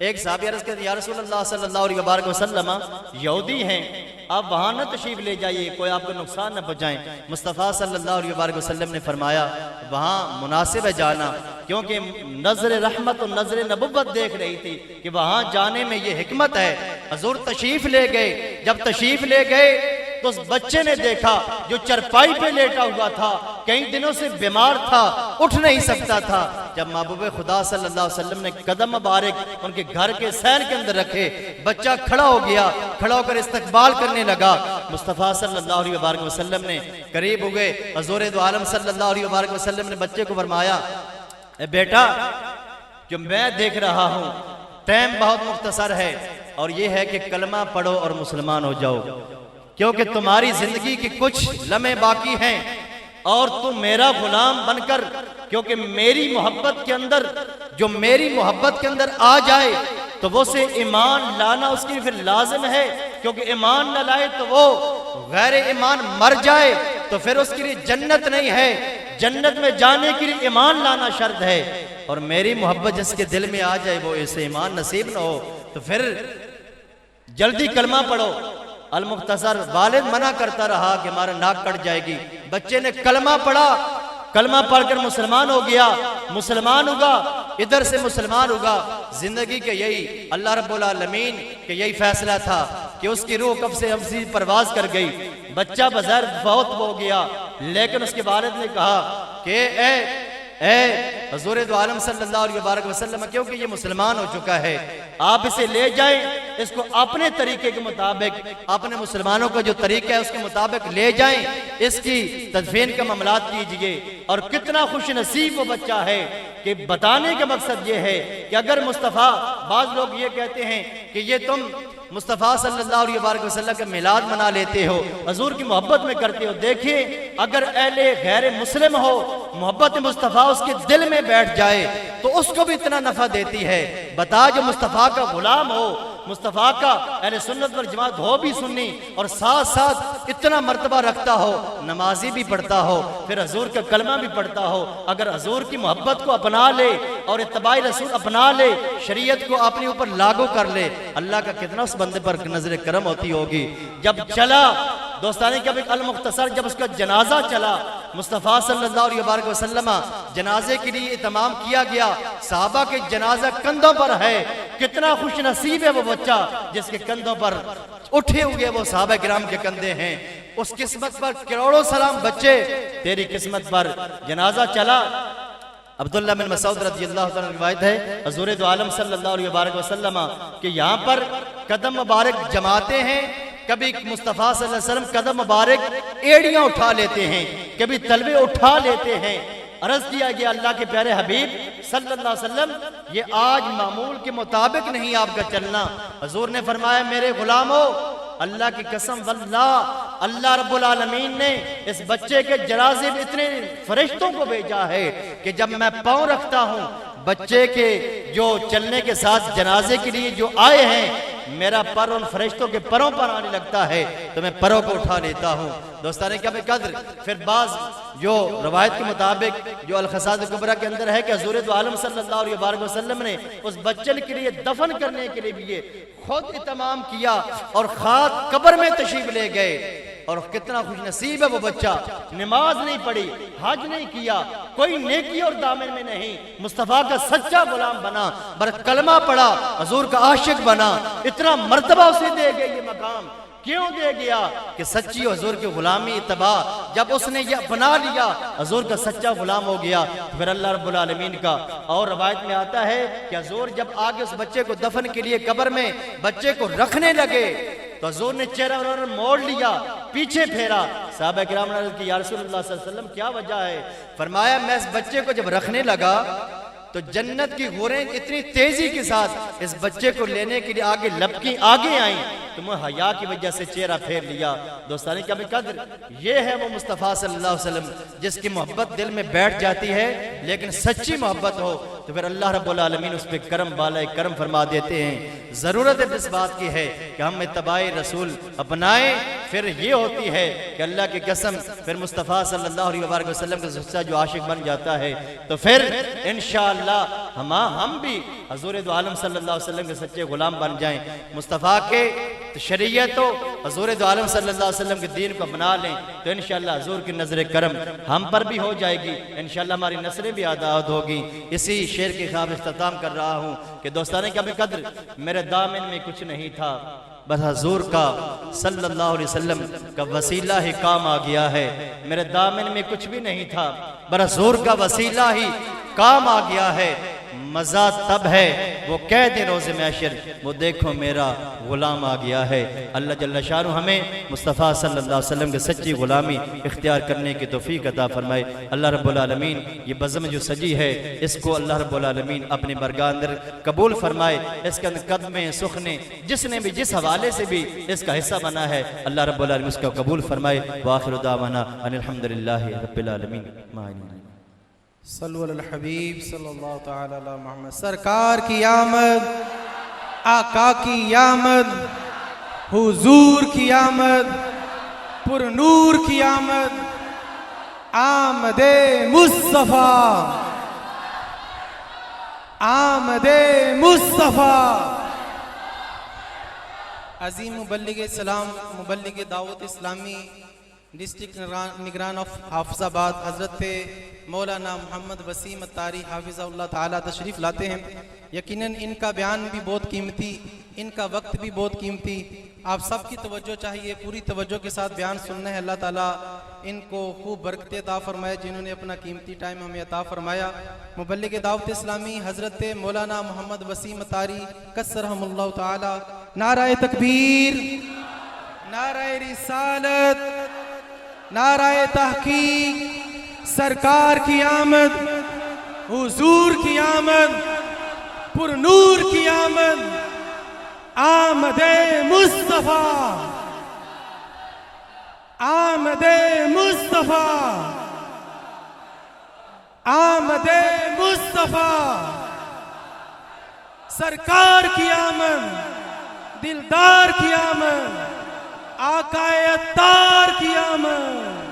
ایک صحابی عرض کرتے یا رسول اللہ صلی اللہ علیہ وبارک وسلم یہودی ہیں، آپ وہاں نہ تشریف لے جائیے، کوئی آپ کو نقصان نہ پہنچائیں۔ مصطفیٰ صلی اللہ علیہ وبارک وسلم نے فرمایا وہاں مناسب ہے جانا، کیونکہ نظر رحمت اور نظر نبوت دیکھ رہی تھی کہ وہاں جانے میں یہ حکمت ہے۔ حضور تشریف لے گئے، جب تشریف لے گئے تو اس بچے نے دیکھا جو چرپائی پہ لیٹا ہوا تھا، کئی دنوں سے بیمار تھا، اٹھ نہیں سکتا تھا۔ جب محبوب خدا صلی اللہ علیہ وسلم نے قدم مبارک ان کے گھر کے سین کے اندر رکھے، بچہ کھڑا ہو گیا، کھڑا ہو کر استقبال کرنے لگا۔ مصطفیٰ صلی اللہ علیہ وبارک وسلم نے قریب ہوئے، حضور دو عالم صلی اللہ علیہ وبارک وسلم نے بچے کو فرمایا اے بیٹا، جو میں دیکھ رہا ہوں ٹائم بہت مختصر ہے، اور یہ ہے کہ کلمہ پڑھو اور مسلمان ہو جاؤ، کیونکہ تمہاری زندگی کی کچھ لمحے باقی ہیں، اور تم میرا غلام بن کر، کیونکہ میری محبت کے اندر جو میری محبت کے اندر آ جائے تو وہ سے ایمان لانا اس کی پھر لازم ہے، کیونکہ ایمان نہ لائے تو وہ غیر ایمان مر جائے تو پھر اس کے لیے جنت نہیں ہے، جنت میں جانے کے لیے ایمان لانا شرط ہے، اور میری محبت جس کے دل میں آ جائے وہ اسے ایمان نصیب نہ ہو تو پھر جلدی کلمہ پڑھو۔ المختصر والد منع کرتا رہا کہ ہمارا ناک کٹ جائے گی، بچے نے کلمہ پڑھا، کلمہ پڑھ کر مسلمان ہو گیا، مسلمان ہوگا، ادھر سے مسلمان ہوگا۔ زندگی کے یہی اللہ رب العالمین کے یہی فیصلہ تھا کہ اس کی روح کب سے ہمسی پرواز کر گئی، بچہ بظاہر بہت ہو گیا، لیکن اس کے والد نے کہا کہ اے حضور دو عالم صلی اللہ علیہ وبارک وسلم، کیونکہ یہ مسلمان ہو چکا ہے، آپ اسے لے جائیں، اس کو اپنے طریقے کے مطابق، اپنے مسلمانوں کا جو طریقہ ہے اس کے مطابق لے جائیں، اس کی تدفین کا معاملات کیجئے۔ اور کتنا خوش نصیب وہ بچہ ہے کہ بتانے کا مقصد یہ ہے کہ اگر مصطفیٰ، بعض لوگ یہ کہتے ہیں کہ یہ تم مصطفیٰ صلی اللہ علیہ وآلہ وسلم کا میلاد منا لیتے ہو، حضور کی محبت میں کرتے ہو، دیکھیں اگر اہل غیر مسلم ہو، محبت مصطفیٰ اس کے دل میں بیٹھ جائے تو اس کو بھی اتنا نفع دیتی ہے۔ بتا جو مصطفیٰ کا غلام ہو، مصطفیٰ کا اہل سنت والجماعت ہو بھی سنی، اور ساتھ ساتھ اتنا مرتبہ رکھتا ہو، نمازی بھی پڑھتا ہو، پھر حضور کا کلمہ بھی پڑھتا ہو، اگر حضور کی محبت کو اپنا لے اور اتباع رسول اپنا لے، شریعت کو اپنے اوپر لاگو کر لے، اللہ کا کتنا اس بندے پر نظر کرم ہوتی ہوگی۔ جب چلا دوستانی کا ایک المختصر، جب اس کا جنازہ چلا، مصطفیٰ صلی اللہ علیہ وآلہ وسلم جنازے کے لیے اہتمام کیا گیا، صحابہ کے جنازہ کندھوں پر ہے، کتنا خوش نصیب ہے وہ بچہ جس کے کندھوں پر اٹھے ہوئے وہ صحابہ کرام کے کندھے ہیں۔ اس قسمت پر کروڑوں سلام بچے، تیری قسمت پر جنازہ چلا۔ عبداللہ بن مسعود رضی اللہ عنہ روایت ہے حضور دو عالم صلی اللہ علیہ وآلہ وسلم کہ یہاں پر قدم مبارک جماتے ہیں، کبھی مصطفیٰ صلی اللہ علیہ وسلم قدم مبارک ایڑیاں اٹھا لیتے ہیں، کبھی تلوے اٹھا لیتے ہیں۔ عرض کیا گیا اللہ کے پیارے حبیب صلی اللہ علیہ وسلم یہ آج معمول کے مطابق نہیں آپ کا چلنا۔ حضور نے فرمایا میرے غلامو، اللہ کی قسم واللہ اللہ رب العالمین نے اس بچے کے جنازے میں اتنے فرشتوں کو بھیجا ہے کہ جب میں پاؤں رکھتا ہوں بچے کے جو چلنے کے ساتھ جنازے کے لیے جو آئے ہیں، میرا پر ان فرشتوں کے پروں پر آنے لگتا ہے تو میں پروں کو اٹھا لیتا ہوں۔ دوستانے کیا بقدر پھر بعض جو روایت کے مطابق جو الخصائص الکبریٰ کے اندر ہے کہ حضور دو عالم صلی اللہ علیہ وآلہ وسلم نے اس بچے کے لیے دفن کرنے کے لیے بھی یہ خود اہتمام کیا اور خاک قبر میں تشریف لے گئے۔ اور کتنا خوش نصیب ہے وہ بچہ، نماز نہیں پڑھی، حج نہیں کیا، کوئی نیکی اور دامن میں نہیں، مصطفیٰ کا سچا غلام بنا، بر کلمہ پڑھا، حضور کا عاشق بنا۔ اتنا مرتبہ اسے دے گئے یہ مقام، کیوں دے گیا کہ سچی حضور کی غلامی اتباع جب اس نے یہ اپنا لیا، حضور کا سچا غلام ہو گیا، پھر اللہ رب العالمین کا۔ اور روایت میں آتا ہے کہ حضور جب آگے اس بچے کو دفن کے لیے قبر میں بچے کو رکھنے لگے تو حضور نے چہرہ موڑ لیا، پیچھے پھیرا۔ صحابہ کرام نے عرض کی یا رسول اللہ صلی اللہ علیہ وسلم کیا وجہ ہے؟ فرمایا میں اس بچے کو جب رکھنے لگا تو جنت کی حوریں اتنی تیزی کے ساتھ اس بچے کو لینے کے لیے آگے لپکی آگے آئیں، تو میں حیا کی وجہ سے چہرہ پھیر لیا۔ دوستانی کا قدر، یہ ہے وہ مصطفیٰ صلی اللہ علیہ وسلم جس کی محبت دل میں بیٹھ جاتی ہے، لیکن سچی محبت ہو تو پھر اللہ رب العالمین اس پہ کرم بالائے کرم فرما دیتے ہیں۔ ضرورت اس بات کی ہے کہ ہم اتباع رسول اپنائیں، پھر یہ ہوتی ہے کہ اللہ کی قسم پھر مصطفیٰ صلی اللہ علیہ وسلم کا سچا جو عاشق بن جاتا ہے تو پھر انشاءاللہ ہم بھی حضور دو عالم صلی اللہ علیہ وسلم کے سچے غلام بن جائیں، مصطفیٰ کے شریعت و حضور دو عالم صلی اللہ علیہ وسلم کے دین کو اپنا لیں تو انشاءاللہ حضور کی نظر کرم ہم پر بھی ہو جائے گی، انشاءاللہ ہماری نسلیں بھی آباد ہوگی۔ اسی شعر کے خواب اختتام کر رہا ہوں کہ دوستانے کا قدر، میرے دامن میں کچھ نہیں تھا، بس حضور کا صلی اللہ علیہ وسلم کا وسیلہ ہی کام آ گیا ہے۔ میرے دامن میں کچھ بھی نہیں تھا، بس حضور کا وسیلہ ہی کام آ گیا ہے۔ مزہ تب ہے وہ قید روز محشر، وہ دیکھو میرا غلام آ گیا ہے۔ اللہ جل شانہ ہمیں مصطفیٰ صلی اللہ علیہ وسلم کے سچی غلامی اختیار کرنے کی توفیق عطا فرمائے۔ اللہ رب العالمین یہ بزم جو سجی ہے اس کو اللہ رب العالمین اپنی برگاہ اندر قبول فرمائے، اس کے اندر قدمیں سخنے جس نے بھی جس حوالے سے بھی اس کا حصہ بنا ہے اللہ رب العالمین اس کا قبول فرمائے۔ وآخر دعوانا ان الحمدللہ رب العالمین۔ صلو علی الحبیب صلی اللہ تعالی علی محمد۔ سرکار کی آمد، آقا کی آمد، حضور کی آمد، پر نور کی آمد، آمد مصطفیٰ، آمد مصطفیٰ۔ عظیم مبلغ اسلام، مبلغ دعوت اسلامی ڈسٹرکٹ نگران آف حافظ آباد حضرت مولانا محمد وسیم اتاری حافظہ اللہ تعالیٰ تشریف لاتے ہیں۔ یقیناً ان کا بیان بھی بہت قیمتی، ان کا وقت بھی بہت قیمتی، آپ سب کی توجہ چاہیے، پوری توجہ کے ساتھ بیان سننا ہے۔ اللہ تعالیٰ ان کو خوب برکت عطا فرمائے جنہوں نے اپنا قیمتی ٹائم ہمیں عطا فرمایا۔ مبلغ دعوت اسلامی حضرت مولانا محمد وسیم اتاری قصرہم اللہ تعالیٰ۔ نعرہ تکبیر، نعرہ رسالت، نعرہ تحقیق، سرکار کی آمد، حضور کی آمد، پر نور کی آمد، آمد مصطفیٰ، آمد مصطفیٰ، آمد مصطفیٰ، سرکار کی آمد، دلدار کی آمد، آقا اتار کی آمد۔